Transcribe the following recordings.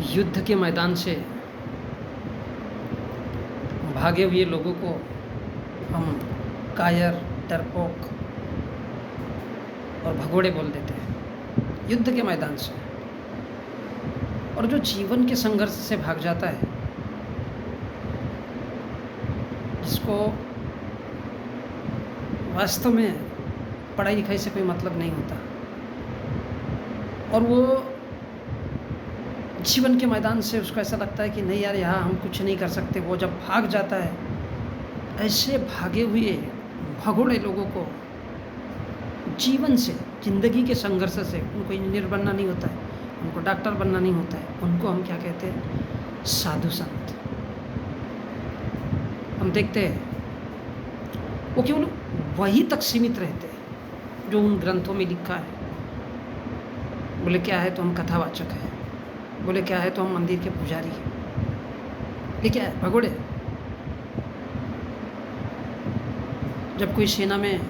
युद्ध के मैदान से भागे हुए लोगों को हम कायर, डरपोक और भगोड़े बोल देते हैं, युद्ध के मैदान से। और जो जीवन के संघर्ष से भाग जाता है, जिसको वास्तव में पढ़ाई लिखाई से कोई मतलब नहीं होता, और वो जीवन के मैदान से उसको ऐसा लगता है कि नहीं यार, यहाँ हम कुछ नहीं कर सकते, वो जब भाग जाता है, ऐसे भागे हुए भगोड़े लोगों को जीवन से, जिंदगी के संघर्ष से, उनको इंजीनियर बनना नहीं होता है, उनको डॉक्टर बनना नहीं होता है, उनको हम क्या कहते हैं? साधु संत। हम देखते हैं वो केवल वही तक सीमित रहते हैं जो उन ग्रंथों में लिखा है। बोले क्या है तो हम कथावाचक हैं, बोले क्या है तो हम मंदिर के पुजारी हैं। ये क्या है? भगोड़े। जब कोई सेना में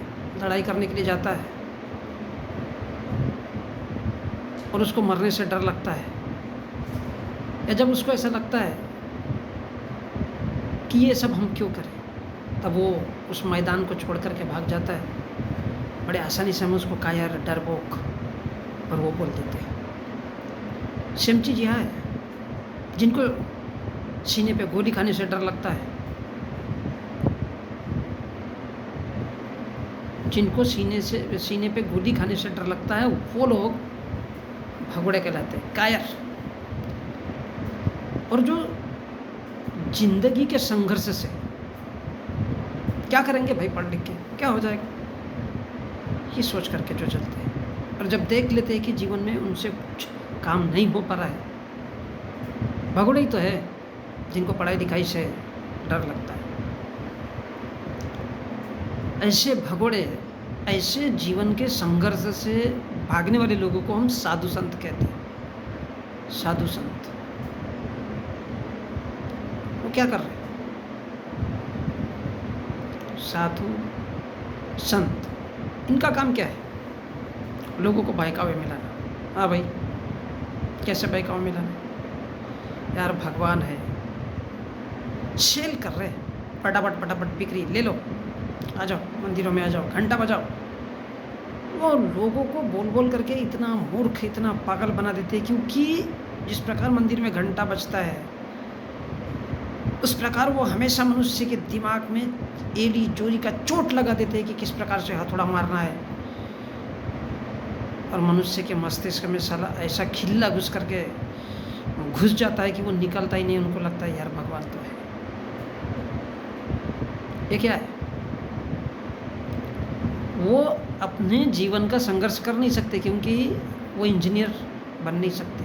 लड़ाई करने के लिए जाता है और उसको मरने से डर लगता है, या जब उसको ऐसा लगता है कि ये सब हम क्यों करें, तब वो उस मैदान को छोड़ करके भाग जाता है। बड़े आसानी से हम उसको कायर, डरपोक और वो बोल देते हैं। सेम चीज़ यहाँ है, जिनको सीने पे गोली खाने से डर लगता है, जिनको सीने पे गोली खाने से डर लगता है, वो लोग भगोड़े कहलाते हैं, कायर। और जो जिंदगी के संघर्ष से क्या करेंगे भाई, पढ़ लिख के क्या हो जाएगा, ये सोच करके जो चलते हैं, और जब देख लेते हैं कि जीवन में उनसे कुछ काम नहीं हो पा रहा है, भगोड़े ही तो है जिनको पढ़ाई लिखाई से डर लगता है। ऐसे भगोड़े, ऐसे जीवन के संघर्ष से भागने वाले लोगों को हम साधु संत कहते हैं। साधु संत वो क्या कर रहे हैं? साधु संत, इनका काम क्या है? लोगों को बहकावे मिलाना। हाँ भाई, कैसे बहकावे मिलाना? यार भगवान है, सेल कर रहे, फटाफट फटाफट बिक्री ले लो, आ जाओ मंदिरों में, आ जाओ, घंटा बजाओ। वो लोगों को बोल बोल करके इतना मूर्ख, इतना पागल बना देते हैं, क्योंकि जिस प्रकार मंदिर में घंटा बजता है, उस प्रकार वो हमेशा मनुष्य के दिमाग में एड़ी जोरी का चोट लगा देते हैं कि किस प्रकार से हथौड़ा मारना है। और मनुष्य के मस्तिष्क में साला ऐसा खिल्ला घुस करके घुस जाता है कि वो निकलता ही नहीं। उनको लगता है यार भगवान तो है। ये क्या है? वो अपने जीवन का संघर्ष कर नहीं सकते, क्योंकि वो इंजीनियर बन नहीं सकते,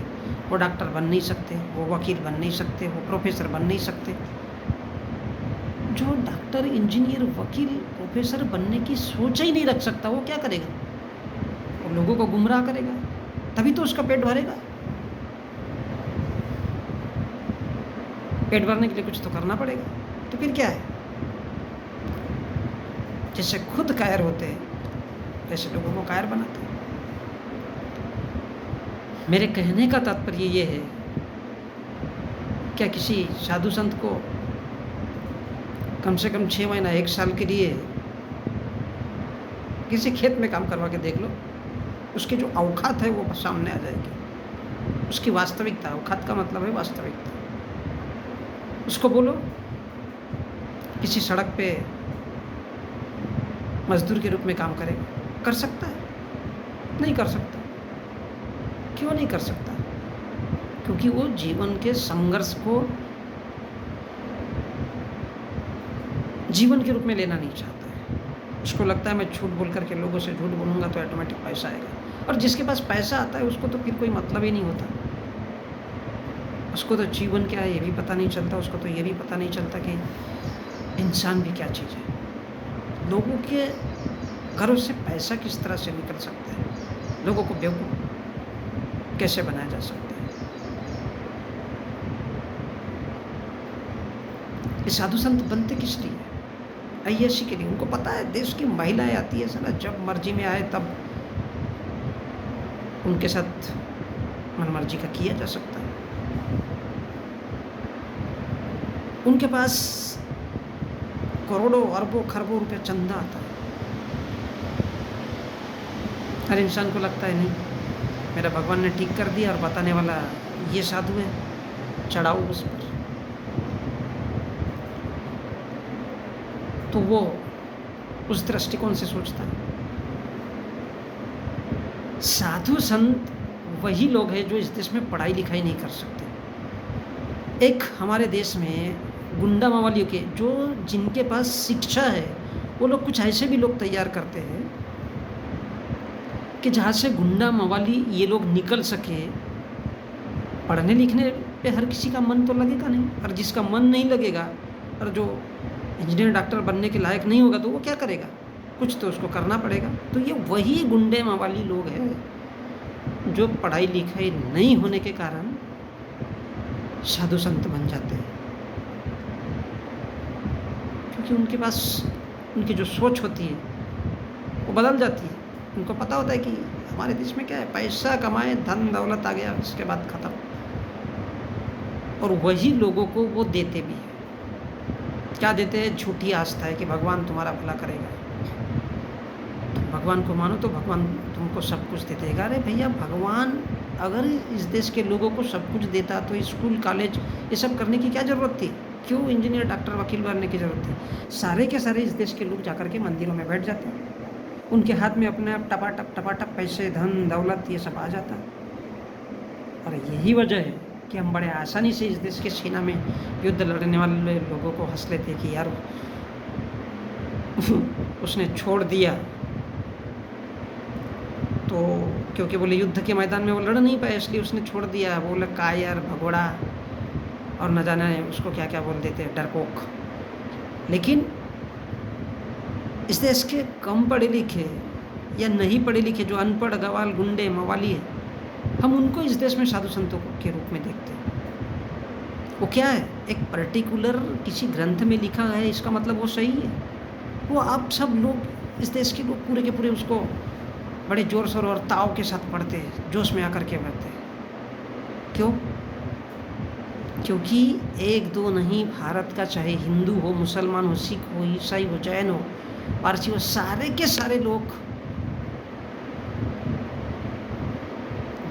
वो डॉक्टर बन नहीं सकते, वो वकील बन नहीं सकते, वो प्रोफेसर बन नहीं सकते। जो डॉक्टर, इंजीनियर, वकील, प्रोफेसर बनने की सोच ही नहीं रख सकता, वो क्या करेगा? वो लोगों को गुमराह करेगा, तभी तो उसका पेट भरेगा। पेट भरने के लिए कुछ तो करना पड़ेगा, तो फिर क्या है? जैसे खुद कायर होते हैं, वैसे लोगों को कायर बनाते हैं। मेरे कहने का तात्पर्य ये है, क्या किसी साधु संत को कम से कम 6 महीना 1 साल के लिए किसी खेत में काम करवा के देख लो, उसकी जो औकात है वो सामने आ जाएगी। उसकी वास्तविकता, औकात का मतलब है वास्तविकता। उसको बोलो किसी सड़क पे मजदूर के रूप में काम करेगा, कर सकता है? नहीं कर सकता। क्यों नहीं कर सकता? क्योंकि वो जीवन के संघर्ष को जीवन के रूप में लेना नहीं चाहता है। उसको लगता है मैं झूठ बोल करके, लोगों से झूठ बोलूँगा तो ऑटोमेटिक पैसा आएगा। और जिसके पास पैसा आता है उसको तो फिर कोई मतलब ही नहीं होता। उसको तो जीवन क्या है ये भी पता नहीं चलता, उसको तो ये भी पता नहीं चलता कि इंसान भी क्या चीज़ है। लोगों के घरों से पैसा किस तरह से निकल सकता है, लोगों को बेवकूफ़ कैसे बनाया जा सकता है। ये साधु संत बनते किस लिए? ऐसी के लिए। उनको पता है देश की महिलाएं आती है, साला जब मर्जी में आए तब उनके साथ मनमर्जी का किया जा सकता है। उनके पास करोड़ों अरबों खरबों रुपए चंदा आता है। हर इंसान को लगता है नहीं, मेरा भगवान ने ठीक कर दिया और बताने वाला ये साधु है, चढ़ाओ उस पर। तो वो उस दृष्टिकोण से सोचता है। साधु संत वही लोग हैं जो इस देश में पढ़ाई लिखाई नहीं कर सकते। एक हमारे देश में गुंडा मावालियों के जिनके पास शिक्षा है, वो लोग कुछ ऐसे भी लोग तैयार करते हैं कि जहाँ से गुंडा मवाली ये लोग निकल सके। पढ़ने लिखने पे हर किसी का मन तो लगेगा नहीं, और जिसका मन नहीं लगेगा और जो इंजीनियर डॉक्टर बनने के लायक नहीं होगा तो वो क्या करेगा, कुछ तो उसको करना पड़ेगा। तो ये वही गुंडे मवाली लोग हैं जो पढ़ाई लिखाई नहीं होने के कारण साधु संत बन जाते हैं, क्योंकि उनके पास उनकी जो सोच होती है वो बदल जाती है। उनको पता होता है कि हमारे देश में क्या है, पैसा कमाए, धन दौलत आ गया, उसके बाद ख़त्म। और वही लोगों को वो देते भी हैं। क्या देते हैं? झूठी आस्था है कि भगवान तुम्हारा भला करेगा, तुम भगवान को मानो तो भगवान तुमको सब कुछ दे देगा। अरे भैया, भगवान अगर इस देश के लोगों को सब कुछ देता तो स्कूल कॉलेज ये सब करने की क्या ज़रूरत थी? क्यों इंजीनियर डॉक्टर वकील बनने की ज़रूरत थी? सारे के सारे इस देश के लोग जाकर के मंदिरों में बैठ जाते हैं, उनके हाथ में अपने आप टपाटप पैसे, धन दौलत ये सब आ जाता है। और यही वजह है कि हम बड़े आसानी से इस देश के सेना में युद्ध लड़ने वाले लोगों को हंस लेते कि यार उसने छोड़ दिया तो, क्योंकि बोले युद्ध के मैदान में वो लड़ नहीं पाया इसलिए उसने छोड़ दिया। बोले कायर, भगोड़ा और न जाने उसको क्या क्या बोल देते हैं, डरपोक। लेकिन इस देश के कम पढ़े लिखे या नहीं पढ़े लिखे जो अनपढ़ गवाल गुंडे मवाली है, हम उनको इस देश में साधु संतों के रूप में देखते हैं। वो क्या है, एक पर्टिकुलर किसी ग्रंथ में लिखा है इसका मतलब वो सही है? वो आप सब लोग, इस देश के लोग पूरे के पूरे उसको बड़े जोर शोर और ताव के साथ पढ़ते हैं, जोश में आकर के पढ़ते हैं। क्यों? क्योंकि एक दो नहीं, भारत का चाहे हिंदू हो, मुसलमान हो, सिख हो, ईसाई हो, जैन हो, पारसी हो, सारे के सारे लोग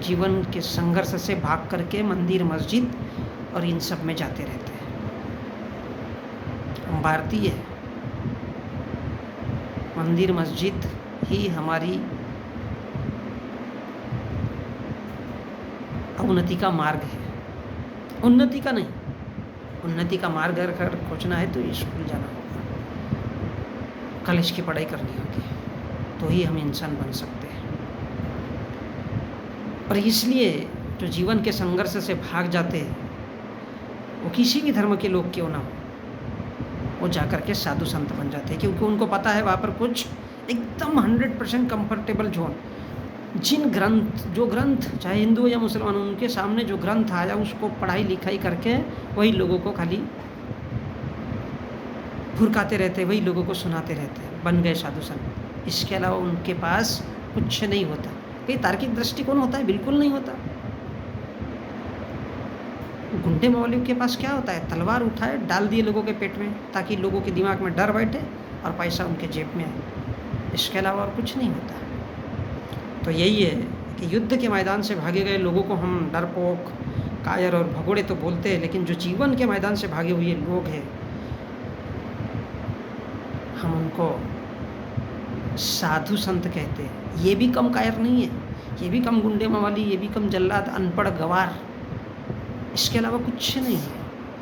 जीवन के संघर्ष से भाग करके मंदिर मस्जिद और इन सब में जाते रहते हैं। हम भारतीय हैं, मंदिर मस्जिद ही हमारी उन्नति का मार्ग है, उन्नति का नहीं। उन्नति का मार्ग अगर खोजना है तो स्कूल जाना होगा, कॉलेज की पढ़ाई करनी होगी, तो ही हम इंसान बन सकते हैं। और इसलिए जो जीवन के संघर्ष से भाग जाते हैं, वो किसी भी धर्म के लोग क्यों ना हो, वो जाकर के साधु संत बन जाते हैं, क्योंकि उनको पता है वहाँ पर कुछ एकदम 100% कंफर्टेबल जोन। जो ग्रंथ चाहे हिंदू या मुसलमान, उनके सामने जो ग्रंथ आया उसको पढ़ाई लिखाई करके वही लोगों को खाली भुरकाते रहते, वही लोगों को सुनाते रहते, बन गए साधु संत। इसके अलावा उनके पास कुछ नहीं होता। कहीं तार्किक दृष्टिकोण होता है? बिल्कुल नहीं होता। गुंडे मौलवियों के पास क्या होता है? तलवार उठाए, डाल दिए लोगों के पेट में, ताकि लोगों के दिमाग में डर बैठे और पैसा उनके जेब में आए। इसके अलावा और कुछ नहीं होता। तो यही है कि युद्ध के मैदान से भागे गए लोगों को हम डरपोक, कायर और भगोड़े तो बोलते हैं, लेकिन जो जीवन के मैदान से भागे हुए लोग हैं, हम उनको साधु संत कहते हैं। ये भी कम कायर नहीं है, ये भी कम गुंडे मवाली, ये भी कम जल्लाद, अनपढ़ गवार, इसके अलावा कुछ नहीं है।